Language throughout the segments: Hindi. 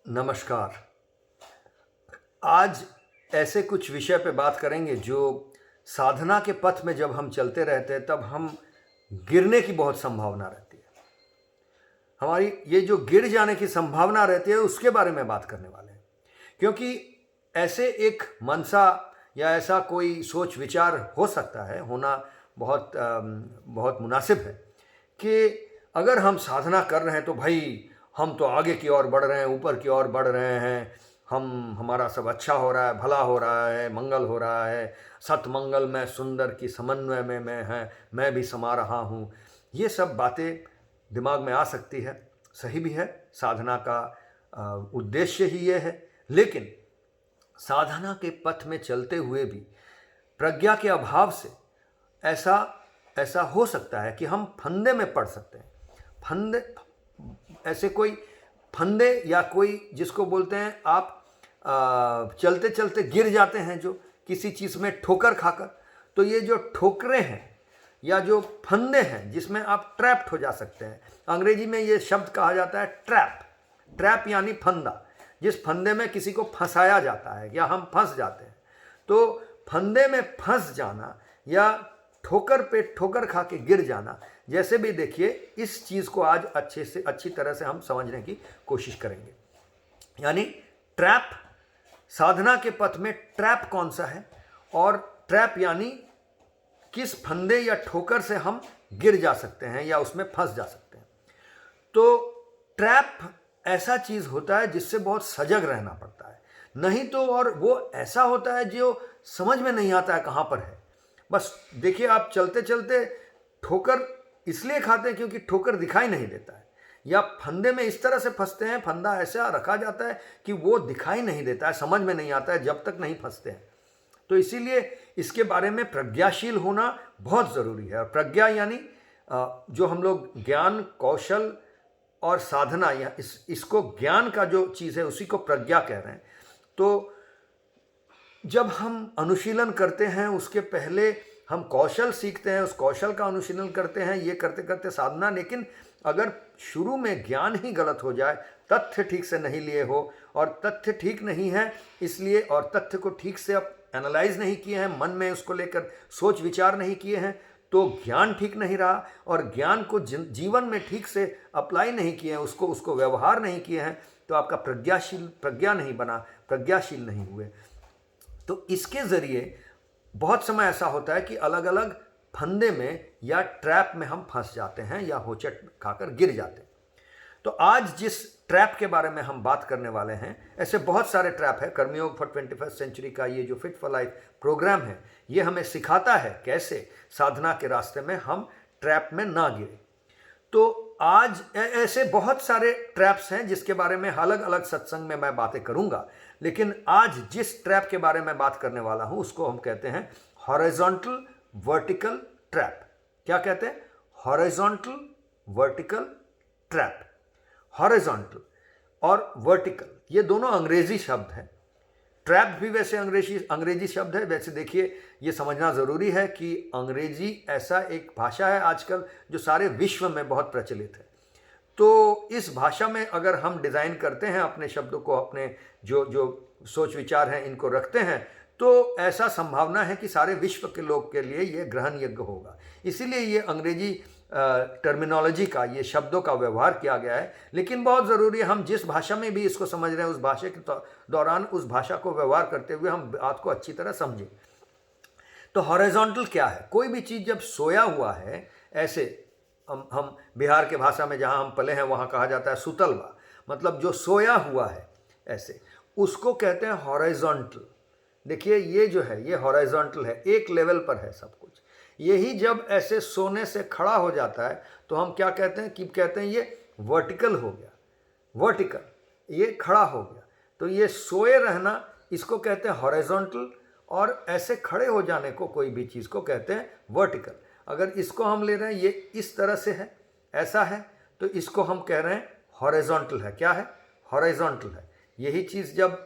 नमस्कार। आज ऐसे कुछ विषय पे बात करेंगे जो साधना के पथ में जब हम चलते रहते हैं तब हम गिरने की बहुत संभावना रहती है। हमारी ये जो गिर जाने की संभावना रहती है उसके बारे में बात करने वाले हैं, क्योंकि ऐसे एक मनसा या ऐसा कोई सोच विचार हो सकता है, होना बहुत मुनासिब है कि अगर हम साधना कर रहे हैं तो भाई हम तो आगे की ओर बढ़ रहे हैं, ऊपर की ओर बढ़ रहे हैं, हमारा सब अच्छा हो रहा है, भला हो रहा है, मंगल हो रहा है, सत मंगल में सुंदर की समन्वय में मैं भी समा रहा हूँ। ये सब बातें दिमाग में आ सकती है, सही भी है, साधना का उद्देश्य ही ये है। लेकिन साधना के पथ में चलते हुए भी प्रज्ञा के अभाव से ऐसा ऐसा हो सकता है कि हम फंदे में पड़ सकते हैं। फंदे, ऐसे कोई फंदे या कोई जिसको बोलते हैं आप चलते चलते गिर जाते हैं, जो किसी चीज़ में ठोकर खाकर। तो ये जो ठोकरें हैं या जो फंदे हैं जिसमें आप ट्रैप्ड हो जा सकते हैं, अंग्रेजी में ये शब्द कहा जाता है ट्रैप। ट्रैप यानी फंदा, जिस फंदे में किसी को फंसाया जाता है या हम फंस जाते हैं। तो फंदे में फंस जाना या ठोकर पे ठोकर खा के गिर जाना, जैसे भी देखिए, इस चीज़ को आज अच्छी तरह से हम समझने की कोशिश करेंगे। यानी ट्रैप, साधना के पथ में ट्रैप कौन सा है, और ट्रैप यानी किस फंदे या ठोकर से हम गिर जा सकते हैं या उसमें फंस जा सकते हैं। तो ट्रैप ऐसा चीज़ होता है जिससे बहुत सजग रहना पड़ता है, नहीं तो और वो ऐसा होता है जो समझ में नहीं आता है कहाँ पर है। बस देखिए, आप चलते चलते ठोकर इसलिए खाते हैं क्योंकि ठोकर दिखाई नहीं देता है, या फंदे में इस तरह से फंसते हैं, फंदा ऐसा रखा जाता है कि वो दिखाई नहीं देता है, समझ में नहीं आता है जब तक नहीं फंसते हैं। तो इसीलिए इसके बारे में प्रज्ञाशील होना बहुत ज़रूरी है। और प्रज्ञा यानी जो हम लोग ज्ञान, कौशल और साधना, या इसको ज्ञान का जो चीज़ है उसी को प्रज्ञा कह रहे हैं। तो जब हम अनुशीलन करते हैं उसके पहले हम कौशल सीखते हैं, उस कौशल का अनुशीलन करते हैं, ये करते करते साधना। लेकिन अगर शुरू में ज्ञान ही गलत हो जाए, तथ्य ठीक से नहीं लिए हो, और तथ्य ठीक नहीं है इसलिए, और तथ्य को ठीक से अब एनालाइज नहीं किए हैं, मन में उसको लेकर सोच विचार नहीं किए हैं, तो ज्ञान ठीक नहीं रहा, और ज्ञान को जीवन में ठीक से अप्लाई नहीं किए हैं, उसको व्यवहार नहीं किए हैं, तो आपका प्रज्ञा नहीं बना, प्रज्ञाशील नहीं हुए। तो इसके ज़रिए बहुत समय ऐसा होता है कि अलग अलग फंदे में या ट्रैप में हम फंस जाते हैं या होचट खाकर गिर जाते हैं। तो आज जिस ट्रैप के बारे में हम बात करने वाले हैं, ऐसे बहुत सारे ट्रैप है। कर्मयोग फॉर 21st सेंचुरी का ये जो फिट फॉर लाइफ प्रोग्राम है, ये हमें सिखाता है कैसे साधना के रास्ते में हम ट्रैप में ना गिरे। तो आज ऐसे बहुत सारे ट्रैप्स हैं जिसके बारे में अलग अलग सत्संग में मैं बातें करूंगा, लेकिन आज जिस ट्रैप के बारे में बात करने वाला हूं उसको हम कहते हैं हॉरिजॉन्टल वर्टिकल ट्रैप। क्या कहते हैं? Horizontal vertical trap. हॉरिजॉन्टल और वर्टिकल ये दोनों अंग्रेजी शब्द हैं। ट्रैप भी वैसे अंग्रेजी शब्द है। वैसे देखिए, ये समझना ज़रूरी है कि अंग्रेजी ऐसा एक भाषा है आजकल जो सारे विश्व में बहुत प्रचलित है। तो इस भाषा में अगर हम डिज़ाइन करते हैं अपने शब्दों को, अपने जो सोच विचार हैं इनको रखते हैं, तो ऐसा संभावना है कि सारे विश्व के लोग के लिए ये ग्रहण योग्य होगा। इसीलिए ये अंग्रेजी टर्मिनोलॉजी का, ये शब्दों का व्यवहार किया गया है। लेकिन बहुत ज़रूरी है हम जिस भाषा में भी इसको समझ रहे हैं, उस भाषा के दौरान उस भाषा को व्यवहार करते हुए हम बात को अच्छी तरह समझें। तो हॉरिजॉन्टल क्या है? कोई भी चीज़ जब सोया हुआ है, ऐसे हम बिहार के भाषा में जहाँ हम पले हैं वहाँ कहा जाता है सुतलबा, मतलब जो सोया हुआ है ऐसे, उसको कहते हैं हॉरिजॉन्टल। देखिए, ये जो है ये हॉरिजॉन्टल है, एक लेवल पर है सब कुछ। यही जब ऐसे सोने से खड़ा हो जाता है तो हम क्या कहते हैं कि कहते हैं ये वर्टिकल हो गया। वर्टिकल, ये खड़ा हो गया। तो ये सोए रहना, इसको कहते हैं हॉरिजॉन्टल, और ऐसे खड़े हो जाने को कोई भी चीज़ को कहते हैं वर्टिकल। अगर इसको हम ले रहे हैं, ये इस तरह से है, ऐसा है, तो इसको हम कह रहे हैं हॉरिजॉन्टल है। क्या है? हॉरिजॉन्टल है। यही चीज़ जब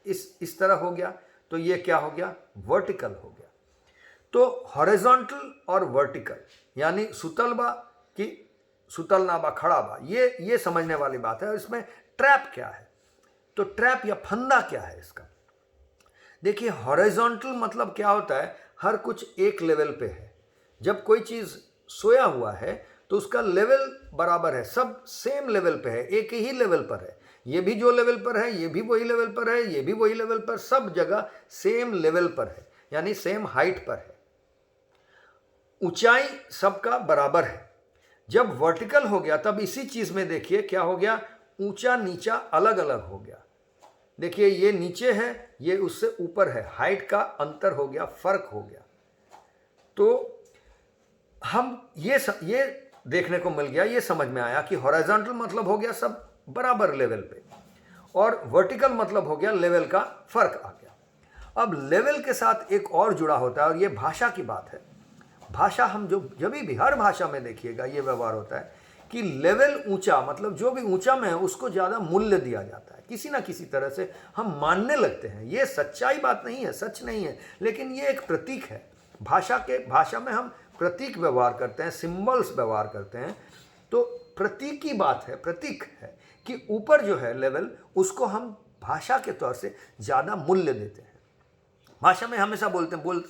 इस तरह हो गया तो ये क्या हो गया? वर्टिकल हो गया। तो हॉरिजॉन्टल और वर्टिकल यानी सुतलबा की सुतलनाबा खड़ाबा, ये समझने वाली बात है। और इसमें ट्रैप क्या है? तो ट्रैप या फंदा क्या है इसका? देखिए, हॉरिजॉन्टल मतलब क्या होता है, हर कुछ एक लेवल पे है। जब कोई चीज़ सोया हुआ है तो उसका लेवल बराबर है, सब सेम लेवल पे है, एक ही लेवल पर है। ये भी जो लेवल पर है, ये भी वही लेवल पर है, ये भी वही लेवल पर, सब जगह सेम लेवल पर है, यानी सेम हाइट पर है। ऊंचाई सबका बराबर है। जब वर्टिकल हो गया तब इसी चीज में देखिए क्या हो गया, ऊंचा नीचा अलग अलग हो गया। देखिए ये नीचे है, ये उससे ऊपर है, हाइट का अंतर हो गया, फर्क हो गया। तो हम ये देखने को मिल गया, ये समझ में आया कि हॉरिजॉन्टल मतलब हो गया सब बराबर लेवल पे, और वर्टिकल मतलब हो गया लेवल का फर्क आ गया। अब लेवल के साथ एक और जुड़ा होता है, और ये भाषा की बात है। भाषा हम जब भी हर भाषा में देखिएगा ये व्यवहार होता है कि लेवल ऊंचा, मतलब जो भी ऊंचा में है उसको ज़्यादा मूल्य दिया जाता है, किसी ना किसी तरह से हम मानने लगते हैं। ये सच्चाई बात नहीं है, सच नहीं है, लेकिन ये एक प्रतीक है। भाषा में हम प्रतीक व्यवहार करते हैं, सिंबल्स व्यवहार करते हैं। तो प्रतीक की बात है, प्रतीक है कि ऊपर जो है लेवल, उसको हम भाषा के तौर से ज़्यादा मूल्य देते हैं। भाषा में हमेशा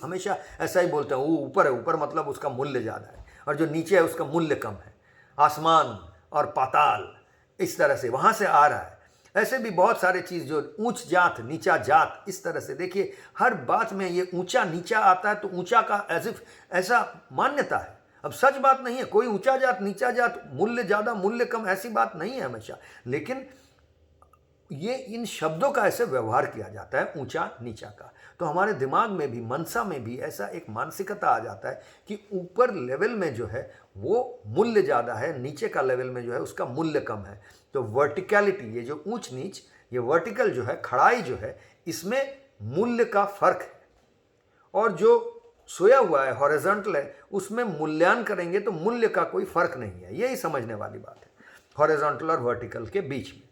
हमेशा ऐसा ही बोलते हैं, वो ऊपर है, ऊपर मतलब उसका मूल्य ज़्यादा है, और जो नीचे है उसका मूल्य कम है। आसमान और पाताल, इस तरह से वहाँ से आ रहा है। ऐसे भी बहुत सारे चीज़ जो ऊंच जात नीचा जात, इस तरह से देखिए हर बात में ये ऊंचा नीचा आता है। तो ऊंचा का एज इफ ऐसा मान्यता है। अब सच बात नहीं है, कोई ऊंचा जात नीचा जात, मूल्य ज़्यादा मूल्य कम, ऐसी बात नहीं है हमेशा, लेकिन ये इन शब्दों का ऐसे व्यवहार किया जाता है, ऊंचा नीचा का। तो हमारे दिमाग में भी, मनसा में भी ऐसा एक मानसिकता आ जाता है कि ऊपर लेवल में जो है वो मूल्य ज़्यादा है, नीचे का लेवल में जो है उसका मूल्य कम है। तो वर्टिकलिटी, ये जो ऊंच नीच, ये वर्टिकल जो है, खड़ाई जो है, इसमें मूल्य का फर्क है। और जो सोया हुआ है, हॉरिजॉन्टल है, उसमें मूल्यांकन करेंगे तो मूल्य का कोई फर्क नहीं है। यही समझने वाली बात है हॉरिजॉन्टल और वर्टिकल के बीच में।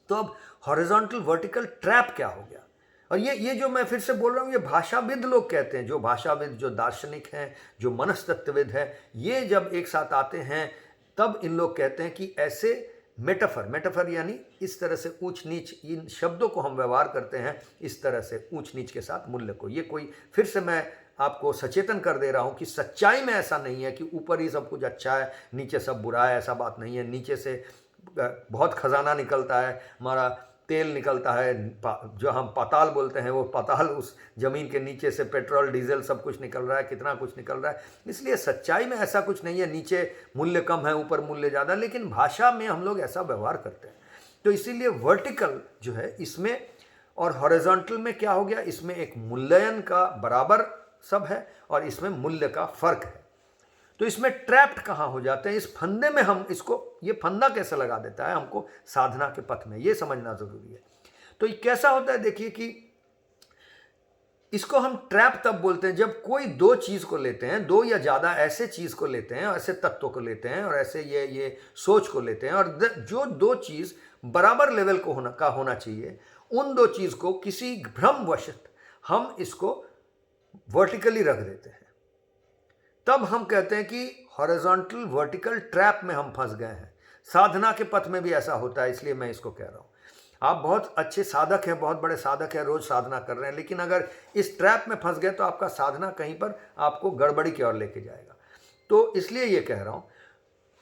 तो अब हॉरिजॉन्टल वर्टिकल ट्रैप क्या हो गया? और ये जो मैं फिर से बोल रहा हूँ, ये भाषाविद लोग कहते हैं, जो भाषाविद, जो दार्शनिक हैं, जो मनस्तत्वविद हैं, ये जब एक साथ आते हैं तब इन लोग कहते हैं कि ऐसे मेटाफर यानी इस तरह से ऊंच नीच, इन शब्दों को हम व्यवहार करते हैं इस तरह से ऊंच नीच के साथ मूल्य को। ये कोई, फिर से मैं आपको सचेतन कर दे रहा हूँ कि सच्चाई में ऐसा नहीं है कि ऊपर ही सब कुछ अच्छा है, नीचे सब बुरा है, ऐसा बात नहीं है। नीचे से बहुत खजाना निकलता है, हमारा तेल निकलता है, जो हम पाताल बोलते हैं, वो पाताल, उस जमीन के नीचे से पेट्रोल डीजल सब कुछ निकल रहा है, कितना कुछ निकल रहा है। इसलिए सच्चाई में ऐसा कुछ नहीं है, नीचे मूल्य कम है, ऊपर मूल्य ज़्यादा, लेकिन भाषा में हम लोग ऐसा व्यवहार करते हैं। तो इसीलिए वर्टिकल जो है इसमें और हॉरिजॉन्टल में क्या हो गया, इसमें एक मूल्यांकन का बराबर सब है और इसमें मूल्य का फर्क है। तो इसमें ट्रैप्ड कहाँ हो जाते हैं, इस फंदे में हम इसको, ये फंदा कैसे लगा देता है हमको साधना के पथ में, ये समझना जरूरी है। तो ये कैसा होता है, देखिए कि इसको हम ट्रैप तब बोलते हैं जब कोई दो चीज को लेते हैं, दो या ज्यादा ऐसे चीज को लेते हैं, ऐसे तत्वों को लेते हैं और ऐसे ये सोच को लेते हैं, और जो दो चीज बराबर लेवल को होना चाहिए, उन दो चीज को किसी भ्रमवश हम इसको वर्टिकली रख देते हैं। तब हम कहते हैं कि हॉरिजॉन्टल वर्टिकल ट्रैप में हम फंस गए हैं। साधना के पथ में भी ऐसा होता है, इसलिए मैं इसको कह रहा हूं। आप बहुत अच्छे साधक हैं, बहुत बड़े साधक हैं, रोज साधना कर रहे हैं, लेकिन अगर इस ट्रैप में फंस गए तो आपका साधना कहीं पर आपको गड़बड़ी की ओर लेके जाएगा। तो इसलिए ये कह रहा हूं।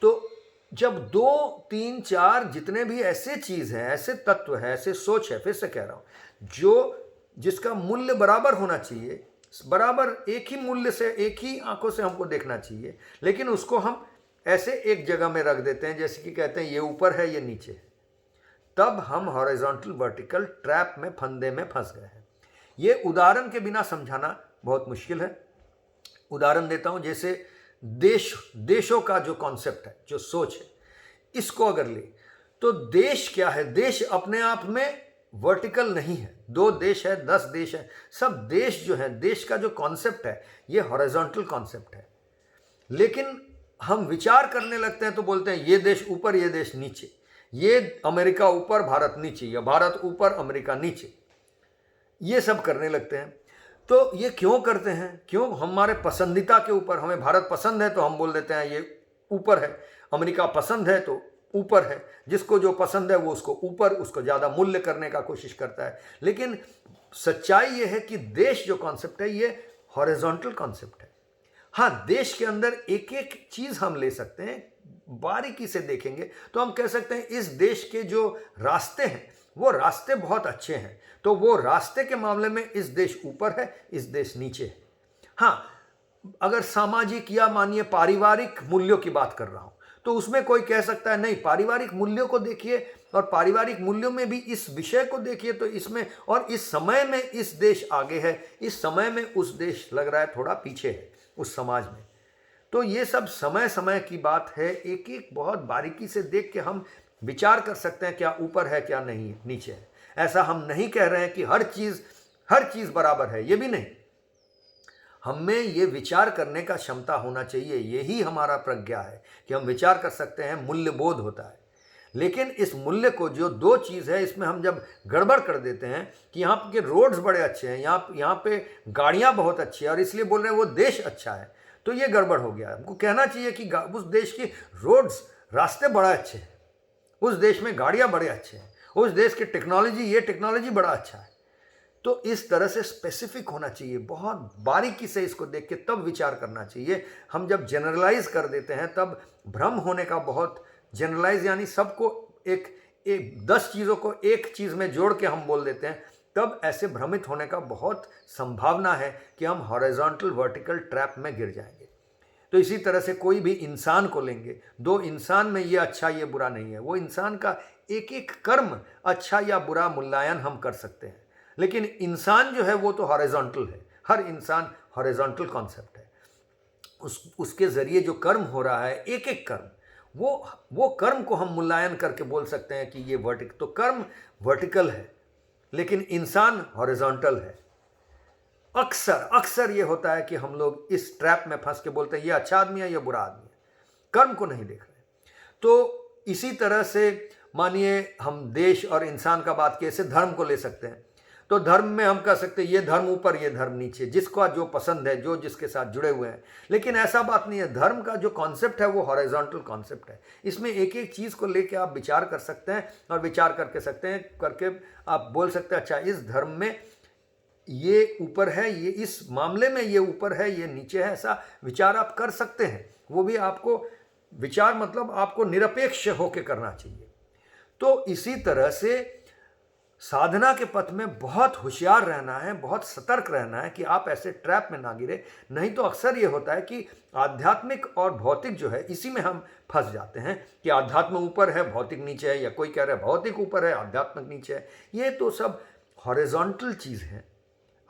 तो जब 2, 3, 4 जितने भी ऐसे चीज हैं, ऐसे तत्व हैं, ऐसे सोच है, फिर से कह रहा हूं, जिसका मूल्य बराबर होना चाहिए, बराबर एक ही मूल्य से, एक ही आंखों से हमको देखना चाहिए, लेकिन उसको हम ऐसे एक जगह में रख देते हैं, जैसे कि कहते हैं ये ऊपर है, ये नीचे है। तब हम हॉरिजॉन्टल वर्टिकल ट्रैप में, फंदे में फंस गए हैं। ये उदाहरण के बिना समझाना बहुत मुश्किल है। उदाहरण देता हूं, जैसे देशों का जो कॉन्सेप्ट है, जो सोच है, इसको अगर ले तो देश क्या है, देश अपने आप में वर्टिकल नहीं है। 2 देश है, 10 देश है, सब देश जो है, देश का जो कॉन्सेप्ट है ये हॉरिजॉन्टल कॉन्सेप्ट है। लेकिन हम विचार करने लगते हैं तो बोलते हैं ये देश ऊपर, ये देश नीचे, ये अमेरिका ऊपर, भारत नीचे, या भारत ऊपर, अमेरिका नीचे, ये सब करने लगते हैं। तो ये क्यों करते हैं? क्यों? हमारे पसंदीदा के ऊपर, हमें भारत पसंद है तो हम बोल देते हैं ये ऊपर है, अमेरिका पसंद है तो ऊपर है, जिसको जो पसंद है वो उसको ऊपर, उसको ज़्यादा मूल्य करने का कोशिश करता है। लेकिन सच्चाई ये है कि देश जो कॉन्सेप्ट है ये हॉरिजॉन्टल कॉन्सेप्ट है। हाँ, देश के अंदर एक एक चीज़ हम ले सकते हैं, बारीकी से देखेंगे तो हम कह सकते हैं इस देश के जो रास्ते हैं वो रास्ते बहुत अच्छे हैं, तो वो रास्ते के मामले में इस देश ऊपर है, इस देश नीचे है। हाँ, अगर सामाजिक या मानिए पारिवारिक मूल्यों की बात कर रहा हूं तो उसमें कोई कह सकता है नहीं, पारिवारिक मूल्यों को देखिए और पारिवारिक मूल्यों में भी इस विषय को देखिए तो इसमें और इस समय में इस देश आगे है, इस समय में उस देश लग रहा है थोड़ा पीछे है उस समाज में। तो ये सब समय समय की बात है, एक एक बहुत बारीकी से देख के हम विचार कर सकते हैं क्या ऊपर है क्या नहीं नीचे है। ऐसा हम नहीं कह रहे हैं कि हर चीज़ बराबर है, ये भी नहीं। हमें ये विचार करने का क्षमता होना चाहिए, यही हमारा प्रज्ञा है कि हम विचार कर सकते हैं, मूल्य बोध होता है। लेकिन इस मूल्य को जो दो चीज़ है इसमें हम जब गड़बड़ कर देते हैं कि यहाँ के रोड्स बड़े अच्छे हैं, यहाँ पे गाड़ियाँ बहुत अच्छी है और इसलिए बोल रहे हैं वो देश अच्छा है, तो ये गड़बड़ हो गया। हमको कहना चाहिए कि उस देश की रोड्स रास्ते बड़ा अच्छे हैं, उस देश में गाड़ियाँ बड़े अच्छे हैं, उस देश की टेक्नोलॉजी ये टेक्नोलॉजी बड़ा अच्छा है। तो इस तरह से स्पेसिफिक होना चाहिए, बहुत बारीकी से इसको देख के तब विचार करना चाहिए। हम जब जनरलाइज कर देते हैं तब भ्रम होने का बहुत, जनरलाइज यानी सबको एक 10 चीज़ों को एक चीज़ में जोड़ के हम बोल देते हैं, तब ऐसे भ्रमित होने का बहुत संभावना है कि हम हॉरिजॉन्टल वर्टिकल ट्रैप में गिर जाएंगे। तो इसी तरह से कोई भी इंसान को लेंगे, दो इंसान में ये अच्छा ये बुरा नहीं है, वो इंसान का एक एक कर्म अच्छा या बुरा मूल्यांकन हम कर सकते हैं। लेकिन इंसान जो है वो तो हॉरिजॉन्टल है, हर इंसान हॉरिजॉन्टल कॉन्सेप्ट है। उसके ज़रिए जो कर्म हो रहा है, एक एक कर्म, वो कर्म को हम मूल्यांकन करके बोल सकते हैं कि ये वर्टिकल, तो कर्म वर्टिकल है लेकिन इंसान हॉरिजॉन्टल है। अक्सर ये होता है कि हम लोग इस ट्रैप में फंस के बोलते हैं ये अच्छा आदमी है ये बुरा आदमी है, कर्म को नहीं देख रहे। तो इसी तरह से मानिए हम देश और इंसान का बात किए, ऐसे धर्म को ले सकते हैं। तो धर्म में हम कह सकते हैं ये धर्म ऊपर ये धर्म नीचे, जिसका जो पसंद है, जो जिसके साथ जुड़े हुए हैं। लेकिन ऐसा बात नहीं है, धर्म का जो कॉन्सेप्ट है वो हॉरिजॉन्टल कॉन्सेप्ट है। इसमें एक एक चीज़ को लेके आप विचार कर सकते हैं और विचार करके आप बोल सकते हैं अच्छा इस धर्म में ये ऊपर है, ये इस मामले में ये ऊपर है ये नीचे है, ऐसा विचार आप कर सकते हैं। वो भी आपको विचार मतलब आपको निरपेक्ष होकर करना चाहिए। तो इसी तरह से साधना के पथ में बहुत होशियार रहना है, बहुत सतर्क रहना है कि आप ऐसे ट्रैप में ना गिरे। नहीं तो अक्सर ये होता है कि आध्यात्मिक और भौतिक जो है इसी में हम फंस जाते हैं कि आध्यात्म ऊपर है भौतिक नीचे है, या कोई कह रहा है भौतिक ऊपर है आध्यात्मिक नीचे है। ये तो सब हॉरिजॉन्टल चीज़ है।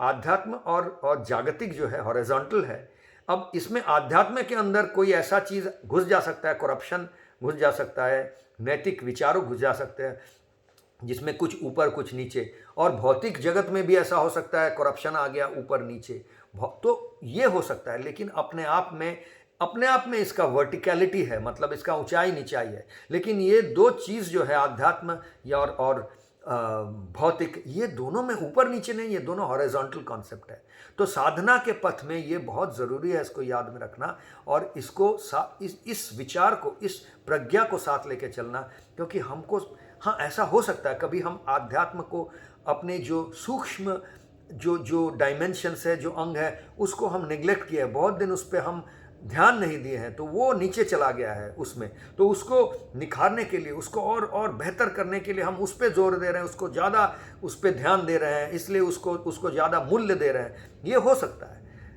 आध्यात्म और जागतिक जो है हॉरिजॉन्टल है। अब इसमें आध्यात्म के अंदर कोई ऐसा चीज़ घुस जा सकता है, करप्शन घुस जा सकता है, नैतिक विचारों घुस जा सकते हैं जिसमें कुछ ऊपर कुछ नीचे, और भौतिक जगत में भी ऐसा हो सकता है, करप्शन आ गया ऊपर नीचे, तो ये हो सकता है। लेकिन अपने आप में इसका वर्टिकलिटी है, मतलब इसका ऊंचाई नीचाई है। लेकिन ये दो चीज़ जो है आध्यात्म या और भौतिक, ये दोनों में ऊपर नीचे नहीं, ये दोनों हॉरिजॉन्टल कॉन्सेप्ट है। तो साधना के पथ में ये बहुत ज़रूरी है, इसको याद में रखना और इसको इस विचार को, इस प्रज्ञा को साथ लेके चलना। क्योंकि हमको हाँ ऐसा हो सकता है कभी हम आध्यात्म को अपने जो सूक्ष्म जो डायमेंशंस है, जो अंग है, उसको हम निगलेक्ट किया है, बहुत दिन उस पर हम ध्यान नहीं दिए हैं, तो वो नीचे चला गया है उसमें। तो उसको निखारने के लिए, उसको और बेहतर करने के लिए हम उस पर जोर दे रहे हैं, उसको ज़्यादा उस पर ध्यान दे रहे हैं, इसलिए उसको ज़्यादा मूल्य दे रहे हैं। ये हो सकता है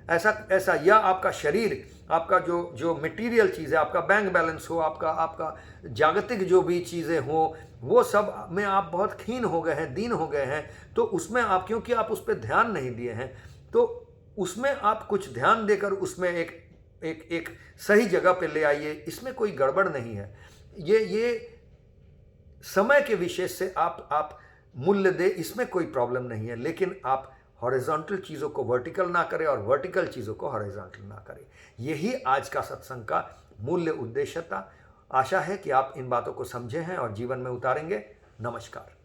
ऐसा या आपका शरीर, आपका जो मटेरियल चीज़ है, आपका बैंक बैलेंस हो, आपका जागतिक जो भी चीज़ें हो, वो सब में आप बहुत खीन हो गए हैं, दीन हो गए हैं। तो उसमें आप, क्योंकि आप उस पर ध्यान नहीं दिए हैं, तो उसमें आप कुछ ध्यान देकर उसमें एक सही जगह पे ले आइए। इसमें कोई गड़बड़ नहीं है। ये समय के विशेष से आप मूल्य दे, इसमें कोई प्रॉब्लम नहीं है। लेकिन आप हॉरिजॉन्टल चीज़ों को वर्टिकल ना करें और वर्टिकल चीज़ों को हॉरिजॉन्टल ना करें। यही आज का सत्संग का मूल्य उद्देश्य था। आशा है कि आप इन बातों को समझे हैं और जीवन में उतारेंगे। नमस्कार।